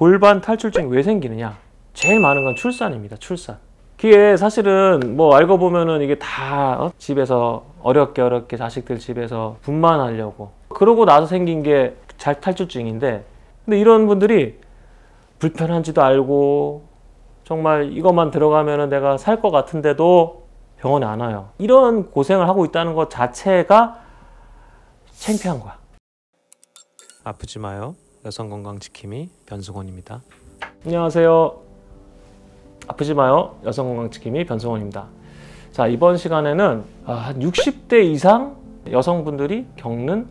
골반 탈출증이 왜 생기느냐? 제일 많은 건 출산입니다. 출산. 그게 사실은 뭐 알고 보면은 이게 다 집에서 어렵게 자식들 집에서 분만하려고 그러고 나서 생긴 게 잘 탈출증인데, 근데 이런 분들이 불편한지도 알고 정말 이것만 들어가면은 내가 살 것 같은데도 병원에 안 와요. 이런 고생을 하고 있다는 것 자체가 창피한 거야. 아프지 마요. 여성건강지킴이 변승원입니다. 안녕하세요. 아프지 마요. 여성건강지킴이 변승원입니다. 자, 이번 시간에는 한 60대 이상 여성분들이 겪는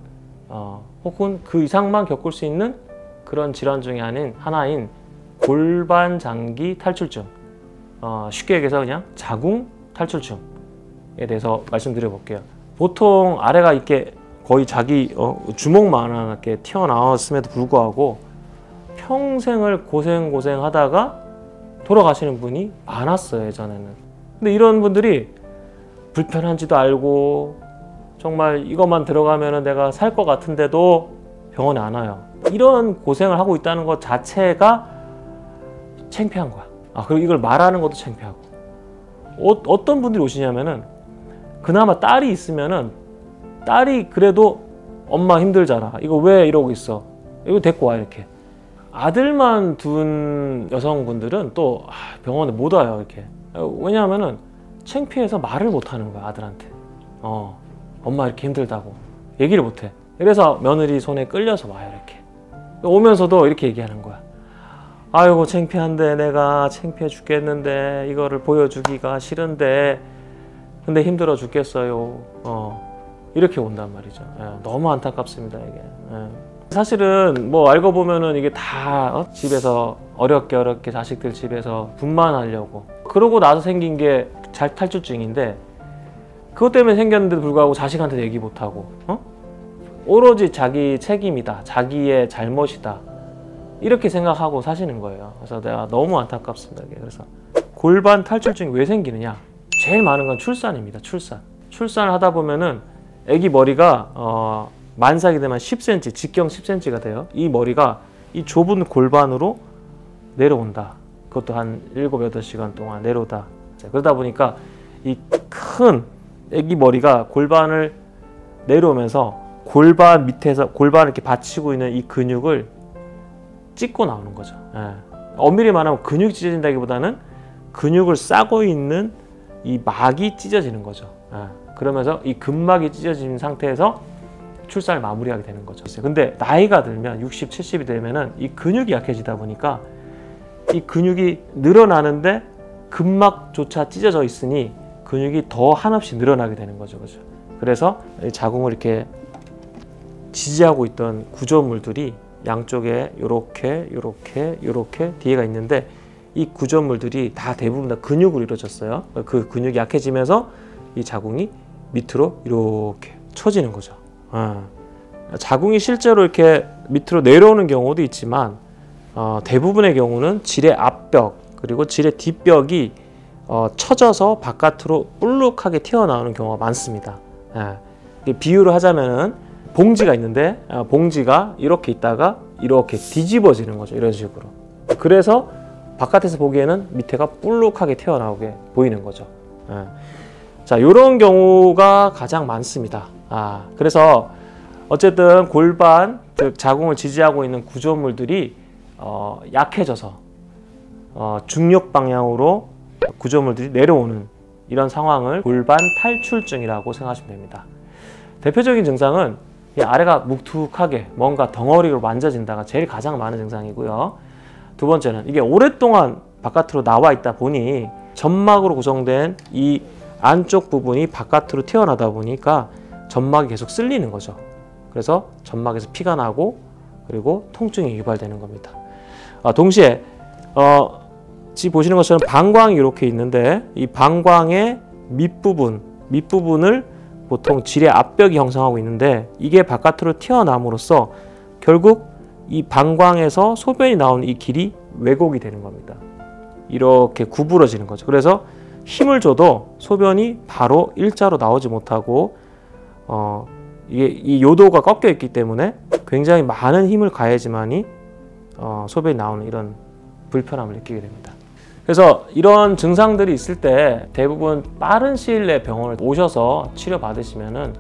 혹은 그 이상만 겪을 수 있는 그런 질환 중에 하나인 골반 장기 탈출증, 쉽게 얘기해서 그냥 자궁 탈출증에 대해서 말씀드려 볼게요. 보통 아래가 이렇게 거의 자기 주먹만하게 튀어나왔음에도 불구하고 평생을 고생하다가 돌아가시는 분이 많았어요, 예전에는. 근데 이런 분들이 불편한지도 알고 정말 이것만 들어가면 내가 살 것 같은데도 병원에 안 와요. 이런 고생을 하고 있다는 것 자체가 창피한 거야. 그리고 이걸 말하는 것도 창피하고. 어떤 분들이 오시냐면은 그나마 딸이 있으면은 딸이 그래도 엄마 힘들잖아. 이거 왜 이러고 있어? 이거 데리고 와, 이렇게. 아들만 둔 여성분들은 또 병원에 못 와요, 이렇게. 왜냐하면은 창피해서 말을 못 하는 거야, 아들한테. 엄마 이렇게 힘들다고 얘기를 못 해. 그래서 며느리 손에 끌려서 와요, 이렇게. 오면서도 이렇게 얘기하는 거야. 아이고 창피한데, 내가 창피해 죽겠는데 이거를 보여주기가 싫은데 근데 힘들어 죽겠어요. 이렇게 온단 말이죠. 너무 안타깝습니다, 이게. 사실은 뭐 알고 보면은 이게 다 집에서 어렵게 자식들 집에서 분만하려고 그러고 나서 생긴 게 잘 탈출증인데, 그것 때문에 생겼는데도 불구하고 자식한테 얘기 못하고 오로지 자기 책임이다, 자기의 잘못이다, 이렇게 생각하고 사시는 거예요. 그래서 내가 너무 안타깝습니다. 그래서 골반 탈출증이 왜 생기느냐? 제일 많은 건 출산입니다. 출산을 하다 보면은 아기 머리가 만삭이 되면 10cm, 직경 10cm가 돼요. 이 머리가 이 좁은 골반으로 내려온다. 그것도 한 7, 8시간 동안 내려오다. 그러다 보니까 이 큰 아기 머리가 골반을 내려오면서 골반 밑에서 골반을 이렇게 받치고 있는 이 근육을 찢고 나오는 거죠. 엄밀히 말하면 근육이 찢어진다기보다는 근육을 싸고 있는 이 막이 찢어지는 거죠. 그러면서 이 근막이 찢어진 상태에서 출산을 마무리하게 되는 거죠. 근데 나이가 들면 60, 70이 되면은 이 근육이 약해지다 보니까 이 근육이 늘어나는데 근막조차 찢어져 있으니 근육이 더 한없이 늘어나게 되는 거죠. 그죠? 그래서 자궁을 이렇게 지지하고 있던 구조물들이 양쪽에 요렇게 뒤에가 있는데, 이 구조물들이 다 대부분 다 근육으로 이루어졌어요. 그 근육이 약해지면서 이 자궁이 밑으로 이렇게 처지는 거죠. 자궁이 실제로 이렇게 밑으로 내려오는 경우도 있지만 대부분의 경우는 질의 앞벽 그리고 질의 뒷벽이 처져서 바깥으로 볼록하게 튀어나오는 경우가 많습니다. 비유를 하자면은 봉지가 있는데 봉지가 이렇게 있다가 이렇게 뒤집어지는 거죠. 이런 식으로. 그래서 바깥에서 보기에는 밑에가 볼록하게 튀어나오게 보이는 거죠. 자, 이런 경우가 가장 많습니다. 그래서 어쨌든 골반, 즉 자궁을 지지하고 있는 구조물들이 약해져서 중력 방향으로 구조물들이 내려오는 이런 상황을 골반 탈출증이라고 생각하시면 됩니다. 대표적인 증상은 이 아래가 묵툭하게 뭔가 덩어리로 만져진다가 제일 가장 많은 증상이고요. 두 번째는 이게 오랫동안 바깥으로 나와 있다 보니 점막으로 구성된 이 안쪽 부분이 바깥으로 튀어나다 보니까 점막이 계속 쓸리는 거죠. 그래서 점막에서 피가 나고 그리고 통증이 유발되는 겁니다. 동시에 지금 보시는 것처럼 방광이 이렇게 있는데 이 방광의 밑부분을 보통 질의 앞벽이 형성하고 있는데, 이게 바깥으로 튀어나옴으로써 결국 이 방광에서 소변이 나오는 이 길이 왜곡이 되는 겁니다. 이렇게 구부러지는 거죠. 그래서 힘을 줘도 소변이 바로 일자로 나오지 못하고 이게 이 요도가 꺾여 있기 때문에 굉장히 많은 힘을 가해야지만이 소변이 나오는 이런 불편함을 느끼게 됩니다. 그래서 이런 증상들이 있을 때 대부분 빠른 시일 내에 병원을 오셔서 치료 받으시면은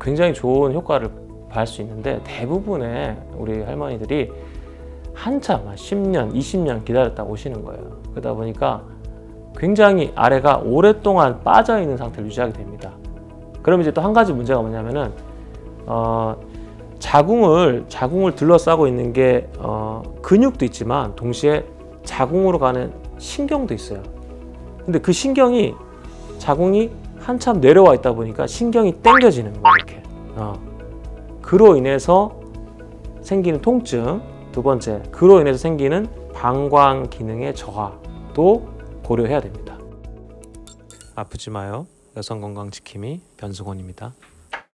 굉장히 좋은 효과를 볼 수 있는데, 대부분의 우리 할머니들이 한참 10년, 20년 기다렸다 오시는 거예요. 그러다 보니까 굉장히 아래가 오랫동안 빠져 있는 상태를 유지하게 됩니다. 그럼 이제 또 한 가지 문제가 뭐냐면은 자궁을 둘러싸고 있는 게 근육도 있지만 동시에 자궁으로 가는 신경도 있어요. 근데 그 신경이 자궁이 한참 내려와 있다 보니까 신경이 당겨지는 거예요. 이렇게. 그로 인해서 생기는 통증, 두 번째, 그로 인해서 생기는 방광 기능의 저하도 고려해야 됩니다. 아프지 마요. 여성건강지킴이 변승원입니다.